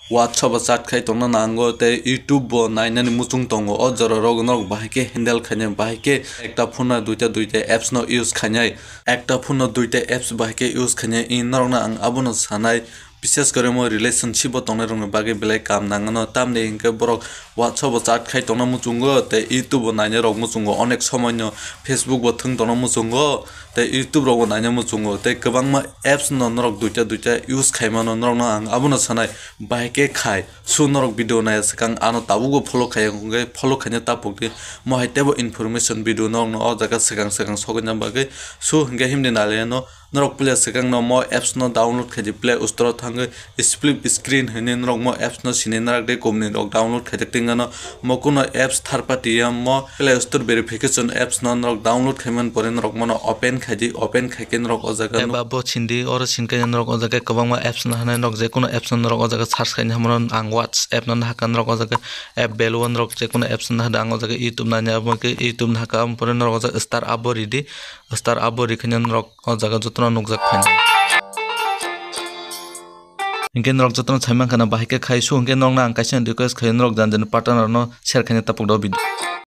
WhatsApp chat khai tongna nango te YouTube bo nainani muchung tongo o jora rog nok bahike handle khanya bahike ekta phone na duita apps no use khanya ekta phone no duita apps bahike use khanya in norok na ang abono sanai বিশেষ করে mo relationship bo tongnai rong bage belai kam nangano tamne inke borok WhatsApp bo chat khai tongna muchungo te YouTube bo naina rok muchungo onek samoino Facebook bo thung tongna muchungo te YouTube rok bo naina muchungo te kwbangma apps no norok duita use khaimano norok no ang abono sanai bahike khai su norok video naya sakang ano tabugo follow khai nge follow khanya tapukti mo haitebo information video norok no o jaga sakang sogna bage su nge himni naleno norok play sakang no mo apps no download khaji play ustro thang split screen hene norok mo apps no sine narak de komni rok download khajak tingano mo kuno apps third party mo play store verification apps no norok download khaiman pore norok mo open khaji open khaiken norok o jaga no babo chindi or sinke norok o jaga kwbangma apps no hana norok je kuno apps no norok o jaga search khaina hamon ang WhatsApp no hakan norok o jaga app belon norok je kuno apps no hada ang o jaga YouTube na nya mo ke YouTube na hakam pore norok o jaga star abori khanya norok o jaga jotno nukjak phain Inke norok jotno chaimang kana bahike khai su inke norok na ang kaisa request khai norok janjan partner no share khanya tapuk do video